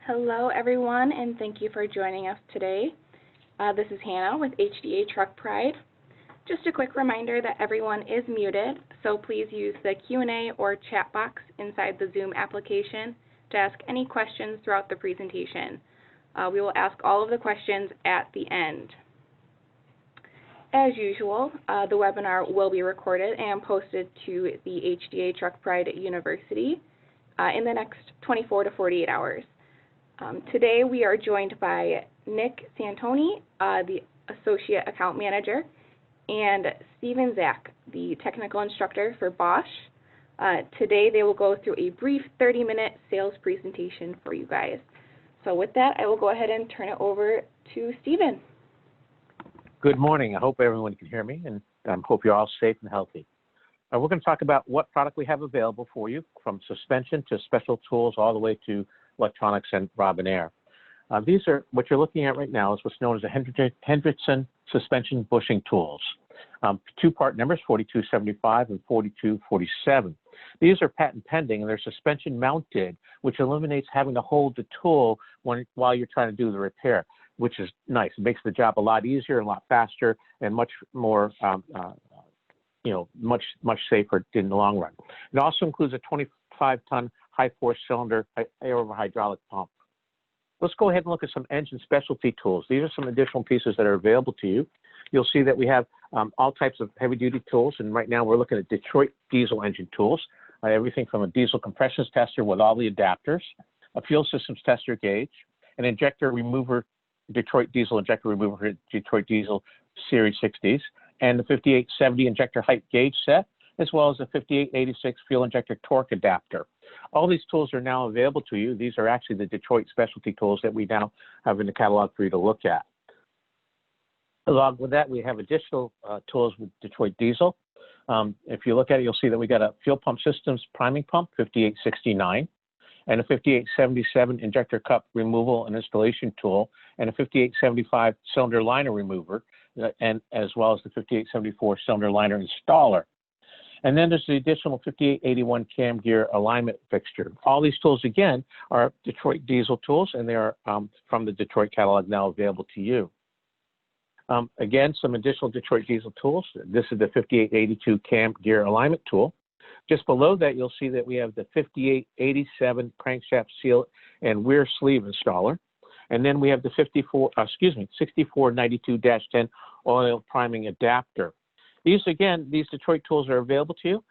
Hello, everyone, and thank you for joining us today. This is Hannah with HDA Truck Pride. Just a quick reminder that everyone is muted, so please use the Q&A or chat box inside the Zoom application to ask any questions throughout the presentation. We will ask all of the questions at the end. As usual, the webinar will be recorded and posted to the HDA Truck Pride University in the next 24 to 48 hours. Today we are joined by Nick Santoni, the Associate Account Manager, and Steven Zach, the Technical Instructor for Bosch. Today they will go through a brief 30-minute sales presentation for you guys. So with that, I will go ahead and turn it over to Steven. Good morning. I hope everyone can hear me, and I hope you're all safe and healthy. We're going to talk about what product we have available for you, from suspension to special tools all the way to electronics and Robinair. These are what you're looking at right now is what's known as the Hendrickson suspension bushing tools. Two part numbers, 4275 and 4247. These are patent pending and they're suspension mounted, which eliminates having to hold the tool while you're trying to do the repair, which is nice. It makes the job a lot easier, a lot faster, and much more much safer in the long run. It also includes a 25-ton high-force cylinder air-over-hydraulic pump. Let's go ahead and look at some engine specialty tools. These are some additional pieces that are available to you. You'll see that we have all types of heavy-duty tools, and right now we're looking at Detroit diesel engine tools, everything from a diesel compressions tester with all the adapters, a fuel systems tester gauge, an injector remover, Detroit diesel injector remover for Detroit diesel Series 60s, and the 5870 injector height gauge set, as well as the 5886 fuel injector torque adapter. All these tools are now available to you. These are actually the Detroit specialty tools that we now have in the catalog for you to look at. Along with that, we have additional tools with Detroit diesel. If you look at it, you'll see that we got a fuel pump systems priming pump, 5869, and a 5877 injector cup removal and installation tool, and a 5875 cylinder liner remover, and as well as the 5874 cylinder liner installer. And then there's the additional 5881 cam gear alignment fixture. All these tools, again, are Detroit diesel tools, and they are from the Detroit catalog now available to you. Again, some additional Detroit diesel tools. This is the 5882 cam gear alignment tool. Just below that, you'll see that we have the 5887 crankshaft seal and rear sleeve installer. And then we have the 6492-10 oil priming adapter. These Detroit tools are available to you.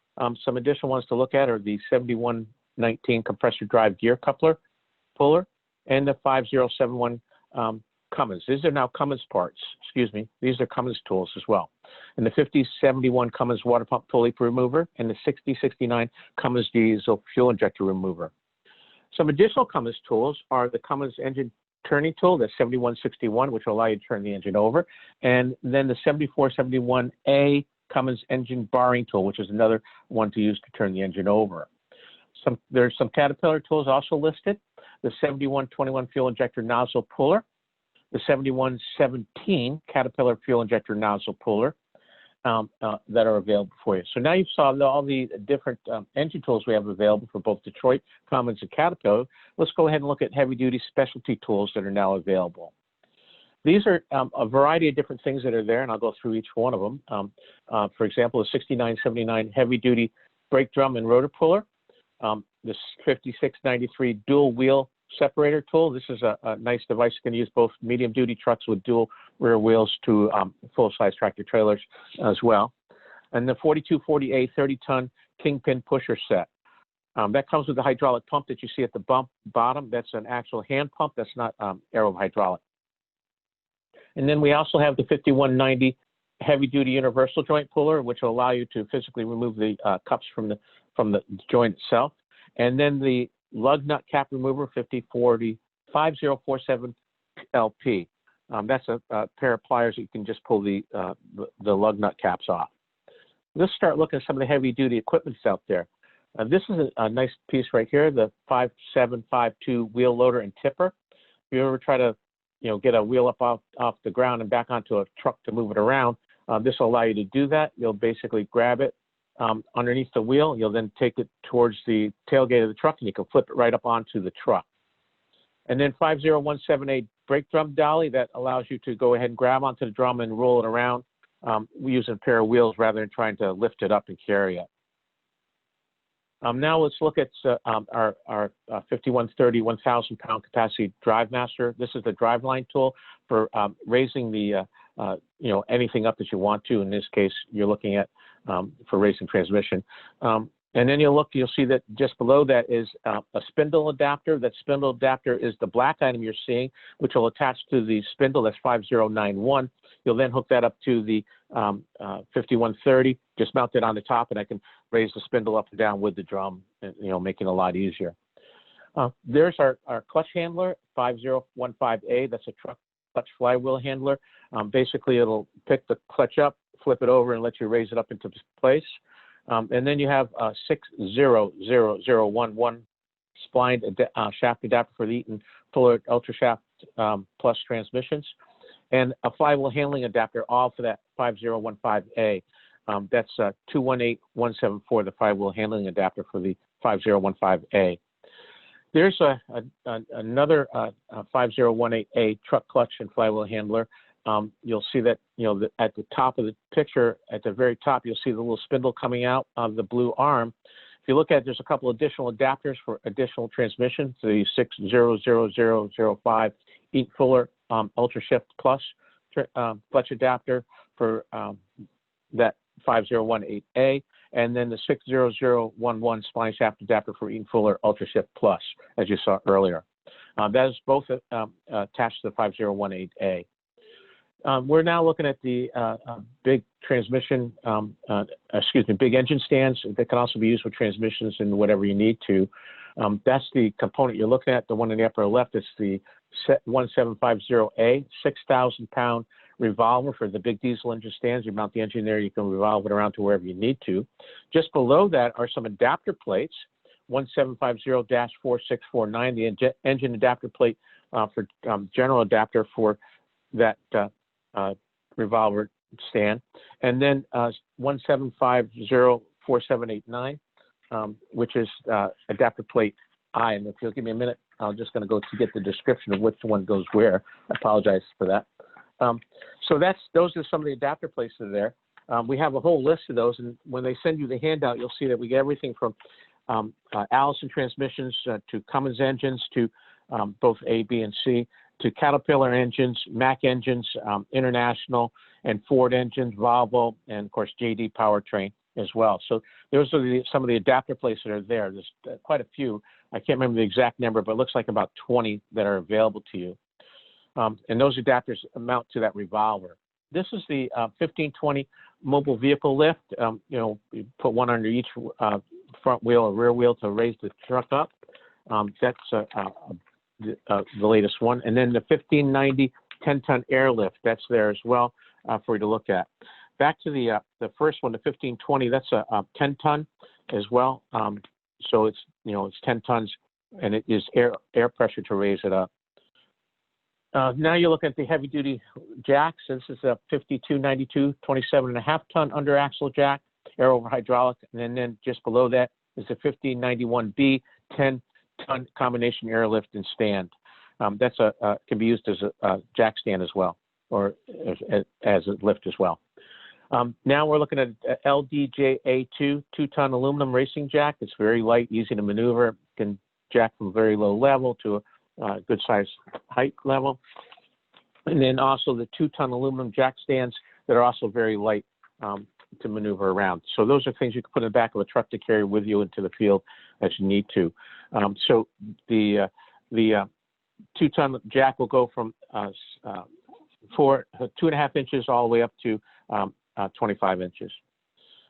Some additional ones to look at are the 7119 compressor drive gear coupler puller and the 5071 Cummins. These are now Cummins parts, These are Cummins tools as well. And the 5071 Cummins water pump pulley remover and the 6069 Cummins diesel fuel injector remover. Some additional Cummins tools are the Cummins engine turning tool, the 7161, which will allow you to turn the engine over, and then the 7471A Cummins engine barring tool, which is another one to use to turn the engine over. There's some Caterpillar tools also listed, the 7121 fuel injector nozzle puller, the 7117 Caterpillar fuel injector nozzle puller that are available for you. So now you've saw all the different engine tools we have available for both Detroit, Cummins, and Caterpillar. Let's go ahead and look at heavy-duty specialty tools that are now available. These are a variety of different things that are there, and I'll go through each one of them. For example, the 6979 heavy-duty brake drum and rotor puller, this 5693 dual wheel separator tool. This is a nice device. You can use both medium-duty trucks with dual rear wheels to full-size tractor trailers as well. And the 4240A 30-ton kingpin pusher set. That comes with the hydraulic pump that you see at the bottom. That's an actual hand pump. That's not aero-hydraulic. And then we also have the 5190 heavy-duty universal joint puller, which will allow you to physically remove the cups from the joint itself. And then the lug nut cap remover, 5047 LP. That's a pair of pliers that you can just pull the lug nut caps off. Let's start looking at some of the heavy-duty equipment out there. This is a nice piece right here, the 5752 wheel loader and tipper. If you ever try to, get a wheel up off the ground and back onto a truck to move it around, this will allow you to do that. You'll basically grab it underneath the wheel. You'll then take it towards the tailgate of the truck, and you can flip it right up onto the truck. And then 50178 brake drum dolly that allows you to go ahead and grab onto the drum and roll it around using a pair of wheels rather than trying to lift it up and carry it. Now let's look at our 5130 1,000 pound capacity drive master. This is the driveline tool for raising the anything up that you want to. In this case, you're looking at for raising transmission. And then you'll see that just below that is a spindle adapter. That spindle adapter is the black item you're seeing, which will attach to the spindle. That's 5091. You'll then hook that up to the 5130. Just mount it on the top, and I can raise the spindle up and down with the drum, making it a lot easier. There's our clutch handler, 5015A. That's a truck clutch flywheel handler. Basically, it'll pick the clutch up, flip it over, and let you raise it up into place. And then you have a 60011 splined shaft adapter for the Eaton Fuller Ultra Shaft Plus transmissions, and a flywheel handling adapter, all for that 5015A. That's 218174, the flywheel handling adapter for the 5015A. There's another 5018A truck clutch and flywheel handler. You'll see that, at the top of the picture, at the very top, you'll see the little spindle coming out of the blue arm. If you look at it, there's a couple additional adapters for additional transmissions, the 600005 Eaton Fuller Ultra Shift Plus clutch adapter for that 5018A, and then the 60011 spline shaft adapter for Eaton Fuller Ultra Shift Plus, as you saw earlier. That is both attached to the 5018A. We're now looking at the big transmission, big engine stands that can also be used with transmissions and whatever you need to. That's the component you're looking at. The one in the upper left is the 1750A, 6,000 pound revolver for the big diesel engine stands. You mount the engine there, you can revolve it around to wherever you need to. Just below that are some adapter plates, 1750-4649, the engine adapter plate for general adapter for that revolver stand, and then 1750-4789, which is adapter plate I. And if you'll give me a minute, I'm just going to go to get the description of which one goes where. I apologize for that. So those are some of the adapter plates that are there. We have a whole list of those, and when they send you the handout, you'll see that we get everything from Allison transmissions to Cummins engines to both A, B, and C, to Caterpillar engines, Mack engines, International, and Ford engines, Volvo, and of course JD Powertrain as well. So those are some of the adapter plates that are there. There's quite a few. I can't remember the exact number, but it looks like about 20 that are available to you. And those adapters amount to that revolver. This is the 1520 mobile vehicle lift. You put one under each front wheel or rear wheel to raise the truck up. That's the latest one. And then the 1590 10-ton airlift, that's there as well for you to look at. Back to the first one, the 1520, that's a 10-ton as well. So it's 10 tons, and it is air pressure to raise it up. Now you're looking at the heavy-duty jacks. This is a 5292 27.5-ton under axle jack, air over hydraulic, and then just below that is the 1591B 10-ton combination airlift and stand. That's can be used as a jack stand as well, or as a lift as well. Now we're looking at LDJA2 2-ton aluminum racing jack. It's very light, easy to maneuver, can jack from very low level to a good size height level. And then also the 2-ton aluminum jack stands that are also very light to maneuver around. So those are things you can put in the back of a truck to carry with you into the field as you need to. So the 2-ton jack will go from 2.5 inches all the way up to 25 inches.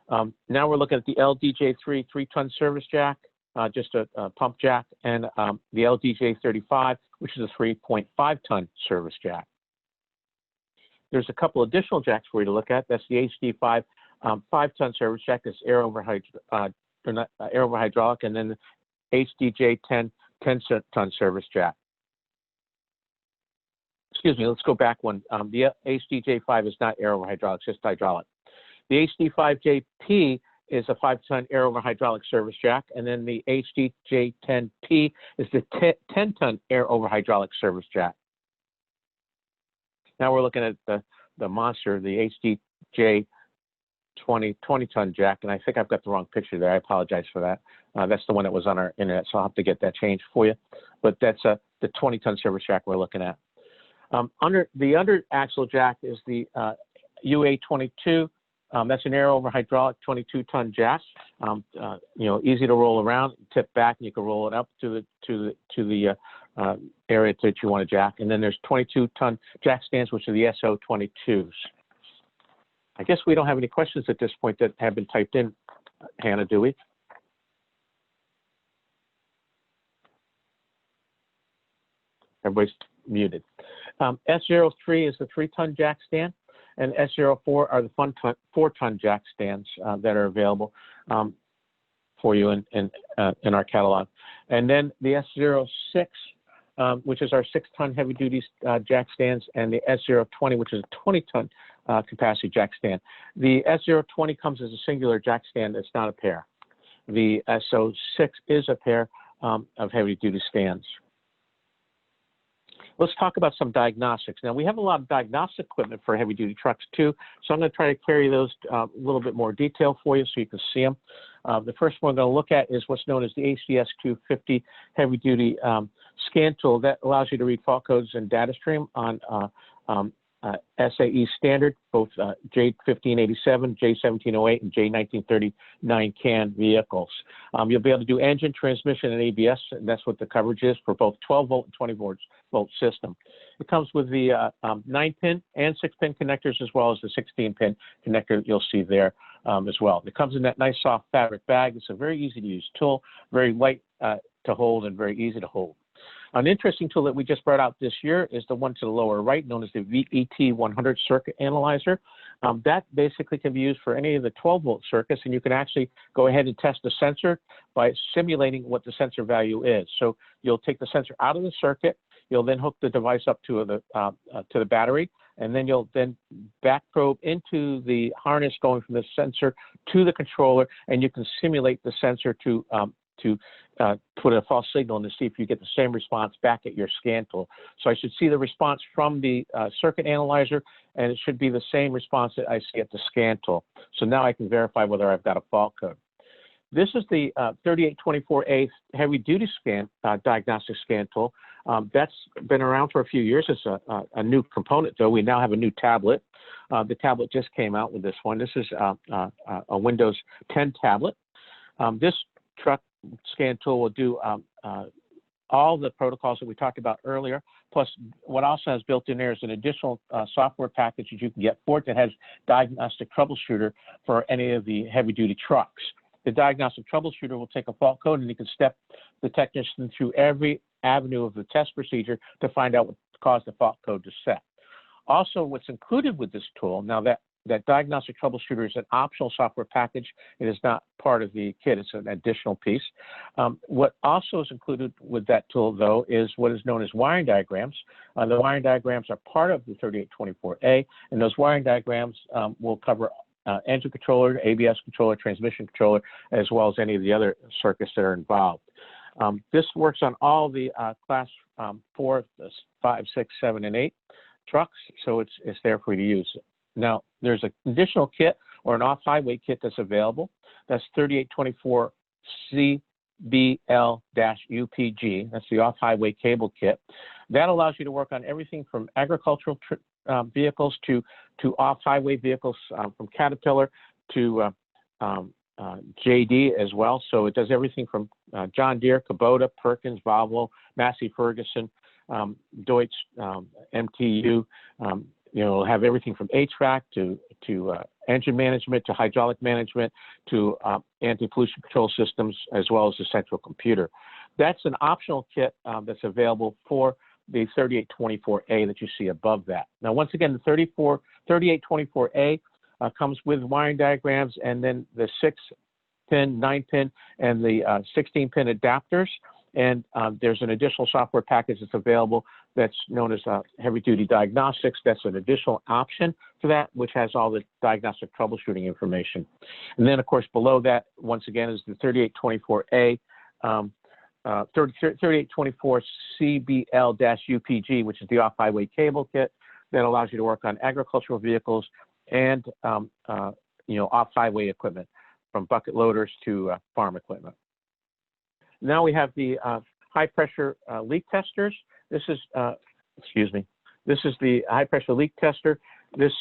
Now we're looking at the LDJ3 3-ton service jack, just a pump jack, and the LDJ35, which is a 3.5-ton service jack. There's a couple additional jacks for you to look at. That's the HD5 5-ton service jack. That's air over hydraulic, and then the HDJ10 10-ton service jack. Excuse me, let's go back one. The HDJ5 is not air over hydraulic, it's just hydraulic. The HD5JP is a 5-ton air over hydraulic service jack, and then the HDJ10P is the 10-ton air over hydraulic service jack. Now we're looking at the monster, the HDJ 20-ton jack, and I think I've got the wrong picture there. I apologize for that. That's the one that was on our internet, so I'll have to get that changed for you. But that's the 20-ton service jack we're looking at. Under axle jack is the UA22. That's an air over hydraulic 22-ton jack. Easy to roll around, tip back, and you can roll it up to the area that you want to jack. And then there's 22-ton jack stands, which are the SO22s. I guess we don't have any questions at this point that have been typed in, Hannah, do we? Everybody's muted. S03 is the 3-ton jack stand, and S04 are the 4-ton jack stands that are available for you in our catalog. And then the S06, which is our 6-ton heavy-duty jack stands, and the S020, which is a 20-ton capacity jack stand. The S020 comes as a singular jack stand. It's not a pair. The S06 is a pair of heavy-duty stands. Let's talk about some diagnostics. Now, we have a lot of diagnostic equipment for heavy-duty trucks, too, so I'm going to try to carry those a little bit more detail for you so you can see them. The first one we're going to look at is what's known as the HDS 250 heavy-duty scan tool that allows you to read fault codes and data stream on SAE standard, both J1587, J1708, and J1939 CAN vehicles. You'll be able to do engine, transmission, and ABS, and that's what the coverage is for both 12-volt and 20-volt system. It comes with the 9-pin and 6-pin connectors, as well as the 16-pin connector you'll see there as well. It comes in that nice soft fabric bag. It's a very easy-to-use tool, very light to hold, and very easy to hold. An interesting tool that we just brought out this year is the one to the lower right, known as the VET100 circuit analyzer. That basically can be used for any of the 12-volt circuits, and you can actually go ahead and test the sensor by simulating what the sensor value is. So you'll take the sensor out of the circuit, you'll then hook the device up to the battery, and then you'll then back probe into the harness going from the sensor to the controller, and you can simulate the sensor to put a false signal and to see if you get the same response back at your scan tool. So I should see the response from the circuit analyzer, and it should be the same response that I see at the scan tool. So now I can verify whether I've got a fault code. This is the 3824A heavy-duty scan diagnostic scan tool. That's been around for a few years. It's a new component, though. We now have a new tablet. The tablet just came out with this one. This is a Windows 10 tablet. This truck scan tool will do all the protocols that we talked about earlier, plus what also has built in there is an additional software package that you can get for it that has diagnostic troubleshooter for any of the heavy-duty trucks. The diagnostic troubleshooter will take a fault code, and you can step the technician through every avenue of the test procedure to find out what caused the fault code to set. Also, what's included with this tool, now that diagnostic troubleshooter is an optional software package. It is not part of the kit. It's an additional piece. What also is included with that tool, though, is what is known as wiring diagrams. The wiring diagrams are part of the 3824A, and those wiring diagrams will cover engine controller, ABS controller, transmission controller, as well as any of the other circuits that are involved. This works on all the class 4, 5, 6, 7, and 8 trucks, so it's there for you to use. Now, there's an additional kit or an off-highway kit that's available. That's 3824CBL-UPG. That's the off-highway cable kit. That allows you to work on everything from agricultural vehicles to off-highway vehicles, from Caterpillar to JD as well. So it does everything from John Deere, Kubota, Perkins, Volvo, Massey Ferguson, Deutsch, MTU. It'll have everything from HVAC to engine management to hydraulic management to anti-pollution control systems, as well as the central computer. That's an optional kit that's available for the 3824A that you see above that. Now, once again, the 3824A comes with wiring diagrams, and then the 6-pin, 9-pin, and the 16-pin adapters. And there's an additional software package that's available that's known as Heavy Duty Diagnostics. That's an additional option for that, which has all the diagnostic troubleshooting information. And then, of course, below that, once again, is the 3824A, 3824 CBL-UPG, which is the off-highway cable kit that allows you to work on agricultural vehicles and off-highway equipment, from bucket loaders to farm equipment. Now we have the high-pressure leak testers. This is, this is the high-pressure leak tester. This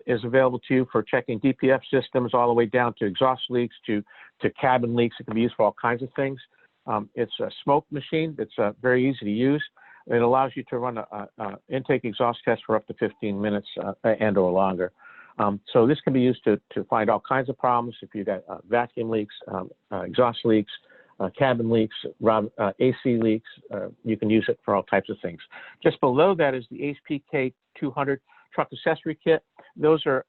is available to you for checking DPF systems all the way down to exhaust leaks, to cabin leaks. It can be used for all kinds of things. It's a smoke machine that's very easy to use. It allows you to run an intake exhaust test for up to 15 minutes and or longer. So this can be used to find all kinds of problems. If you've got vacuum leaks, exhaust leaks, cabin leaks, AC leaks, you can use it for all types of things. Just below that is the HPK 200 truck accessory kit. Those are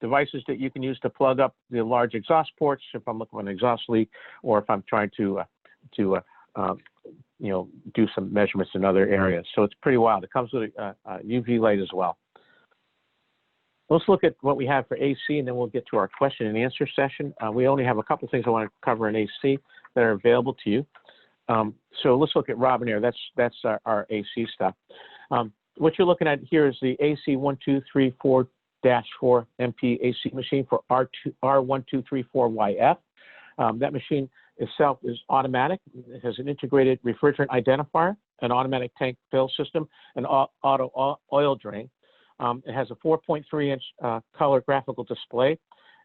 devices that you can use to plug up the large exhaust ports if I'm looking for an exhaust leak, or if I'm trying to do some measurements in other areas. So it's pretty wild. It comes with a UV light as well. Let's look at what we have for AC, and then we'll get to our question and answer session. We only have a couple things I want to cover in AC that are available to you. So let's look at Robinair. That's our AC stuff. What you're looking at here is the AC 1234-4 MP AC machine for R1234YF. That machine itself is automatic. It has an integrated refrigerant identifier, an automatic tank fill system, an auto oil drain. It has a 4.3-inch color graphical display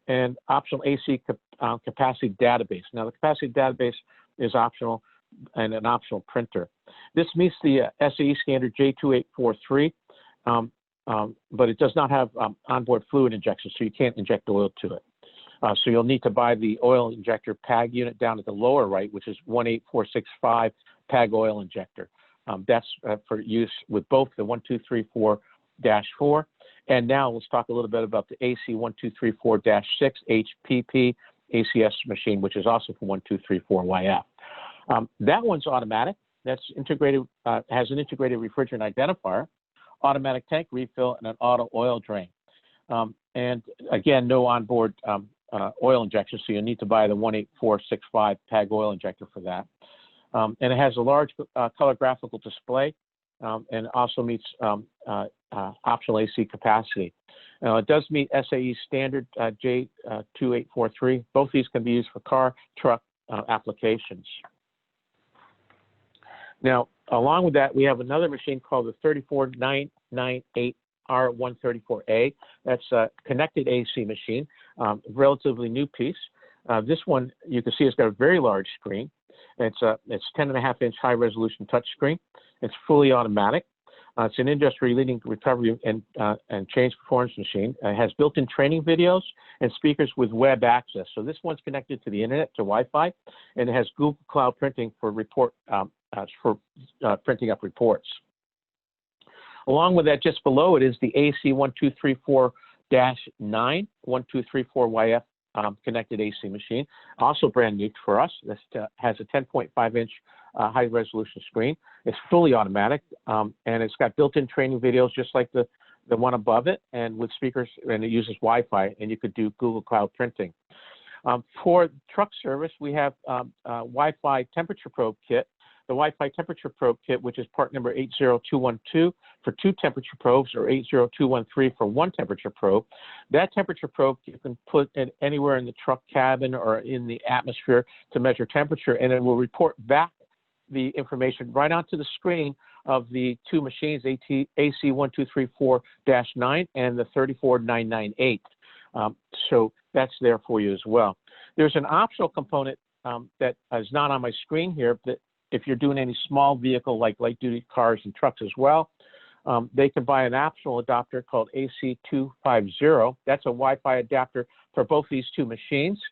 and optional AC capacity database. Now, the capacity database is optional, and an optional printer. This meets the SAE standard J2843, but it does not have onboard fluid injection, so you can't inject oil to it. So you'll need to buy the oil injector PAG unit down at the lower right, which is 18465 PAG oil injector. That's for use with both the 1234-4, and now let's talk a little bit about the AC 1234-6 HPP ACS machine, which is also for 1234YF. That one's automatic. That's integrated, has an integrated refrigerant identifier, automatic tank refill, and an auto oil drain. And again, no onboard oil injection, so you'll need to buy the 18465 PAG oil injector for that. And it has a large color graphical display, and also meets optional AC capacity. It does meet SAE standard J2843. Both these can be used for car, truck applications. Now, along with that, we have another machine called the 34998R134A. That's a connected AC machine, relatively new piece. This one, you can see it's got a very large screen. It's 10.5-inch high-resolution touchscreen. It's fully automatic. It's an industry-leading recovery and change performance machine. It has built-in training videos and speakers with web access. So this one's connected to the internet, to Wi-Fi, and it has Google Cloud Printing for printing up reports. Along with that, just below it is the AC 1234-9, 1234YF connected AC machine, also brand new for us. This has a 10.5-inch high-resolution screen. It's fully automatic, and it's got built-in training videos just like the one above it, and with speakers, and it uses Wi-Fi, and you could do Google Cloud Printing. For truck service, we have Wi-Fi temperature probe kit. The Wi-Fi temperature probe kit, which is part number 80212 for 2 temperature probes, or 80213 for 1 temperature probe. That temperature probe you can put in anywhere in the truck cabin or in the atmosphere to measure temperature, and it will report back the information right onto the screen of the 2 machines, AC 1234-9 and the 34998. So that's there for you as well. There's an optional component that is not on my screen here, but if you're doing any small vehicle like light-duty cars and trucks as well, they can buy an optional adapter called AC250. That's a Wi-Fi adapter for both these 2 machines.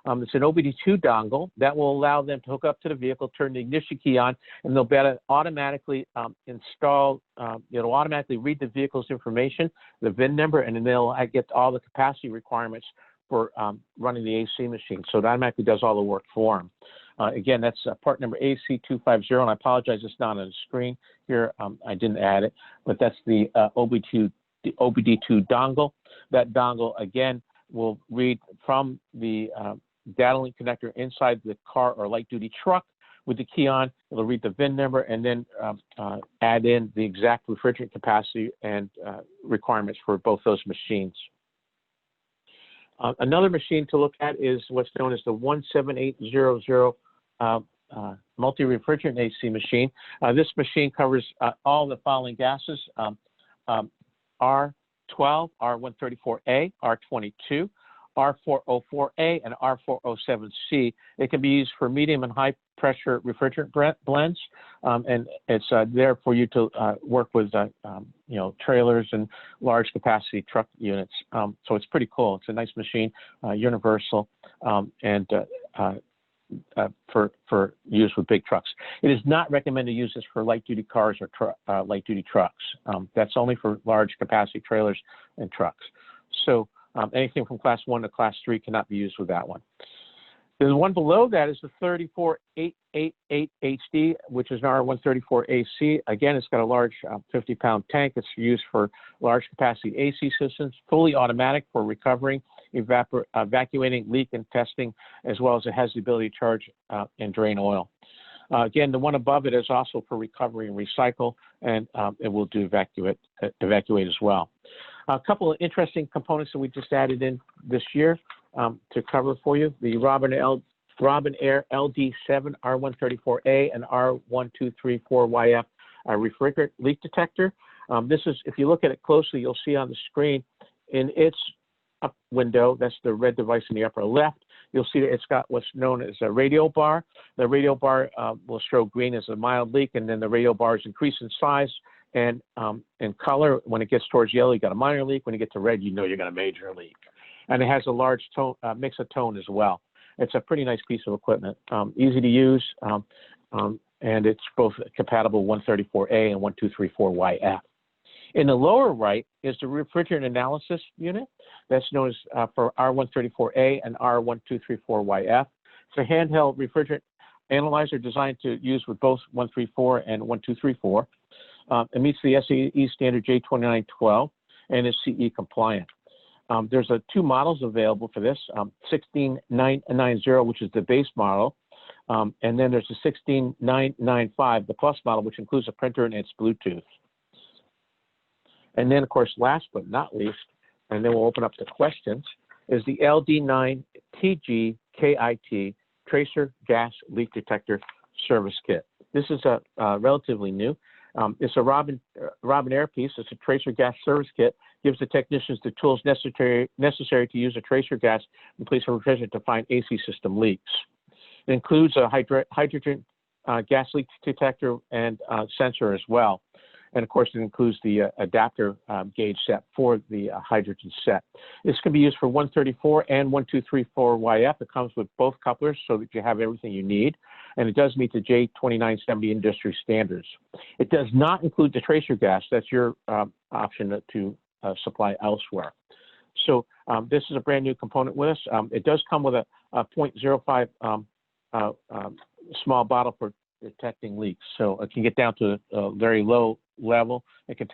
It's an OBD2 dongle that will allow them to hook up to the vehicle, turn the ignition key on, and they'll be able to automatically install, it'll automatically read the vehicle's information, the VIN number, and then they'll get all the capacity requirements for running the AC machine. So it automatically does all the work for them. Again, that's part number AC250, and I apologize, it's not on the screen here. I didn't add it, but that's the OBD2 dongle. That dongle, again, will read from the data link connector inside the car or light-duty truck with the key on. It'll read the VIN number and then add in the exact refrigerant capacity and requirements for both those machines. Another machine to look at is what's known as the 17800 multi-refrigerant AC machine. This machine covers all the following gases: R12, R134A, R22, R404A, and R407C. It can be used for medium and high pressure refrigerant blends, and it's there for you to work with trailers and large capacity truck units. So it's pretty cool. It's a nice machine, universal, and for use with big trucks. It is not recommended to use this for light duty cars or light duty trucks. That's only for large capacity trailers and trucks. So anything from class 1 to class 3 cannot be used with that one. The one below that is the 34888 HD, which is an R134AC. Again, it's got a large 50-pound tank. It's used for large capacity AC systems, fully automatic for recovering, evacuating, leak, and testing, as well as it has the ability to charge and drain oil. Again, the one above it is also for recovery and recycle, and it will do evacuate as well. A couple of interesting components that we just added in this year to cover for you: the Robin Air LD7 R134A and R1234YF refrigerant leak detector. This is, if you look at it closely, you'll see on the screen in its up window, that's the red device in the upper left, you'll see that it's got what's known as a radio bar. The radio bar will show green as a mild leak, and then the radio bars increase in size and in color. When it gets towards yellow, you got a minor leak. When you get to red, you know you got a major leak. And it has a large tone, mix of tone as well. It's a pretty nice piece of equipment, easy to use, and it's both compatible 134A and 1234YF. In the lower right is the refrigerant analysis unit. That's known as for R134A and R1234YF. It's a handheld refrigerant analyzer designed to use with both 134 and 1234. It meets the SAE standard J2912 and is CE compliant. There's two models available for this, 16990, which is the base model, and then there's the 16995, the plus model, which includes a printer and it's Bluetooth. And then, of course, last but not least, and then we'll open up to questions, is the LD9TG-KIT Tracer Gas Leak Detector Service Kit. This is relatively new. It's a Robin Air piece. It's a tracer gas service kit. Gives the technicians the tools necessary to use a tracer gas in place of refrigerant to find AC system leaks. It includes a hydrogen gas leak detector and sensor as well. And of course, it includes the adapter gauge set for the hydrogen set. This can be used for 134 and 1234YF. It comes with both couplers so that you have everything you need. And it does meet the J2970 industry standards. It does not include the tracer gas. That's your option to supply elsewhere. So this is a brand new component with us. It does come with a 0.05 small bottle for detecting leaks. So it can get down to a very low level. It can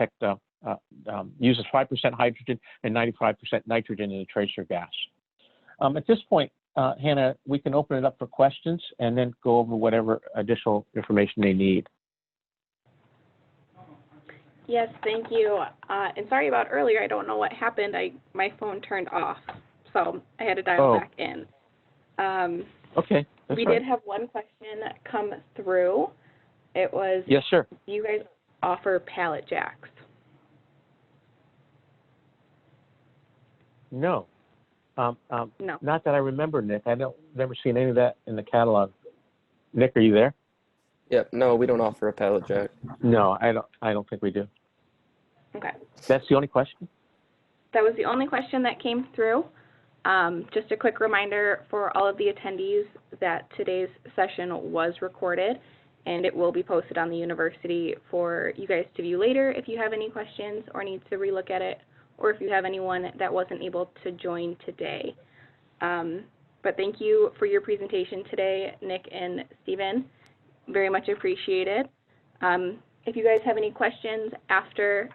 uses 5% hydrogen and 95% nitrogen in the tracer gas. At this point, Hannah, we can open it up for questions and then go over whatever additional information they need. Yes, thank you. And sorry about earlier. I don't know what happened. My phone turned off, so I had to dial back in. Okay. We did have one question come through. It was, yes, sir. Do you guys offer pallet jacks? No. No. Not that I remember, Nick. I don't remember seeing any of that in the catalog. Nick, are you there? Yep. No, we don't offer a pallet jack. No, I don't think we do. Okay. That's the only question? That was the only question that came through. Just a quick reminder for all of the attendees that today's session was recorded and it will be posted on the university for you guys to view later if you have any questions or need to relook at it, or if you have anyone that wasn't able to join today. But thank you for your presentation today, Nick and Stephen. Very much appreciated. If you guys have any questions after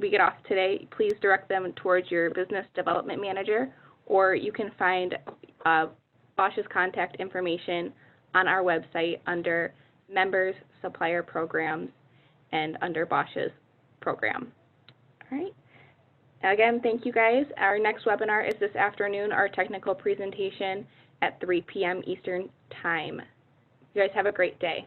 we get off today, please direct them towards your business development manager, or you can find Bosch's contact information on our website under Members, Supplier Programs, and under Bosch's program. All right. Again, thank you guys. Our next webinar is this afternoon, our technical presentation at 3 p.m. Eastern Time. You guys have a great day.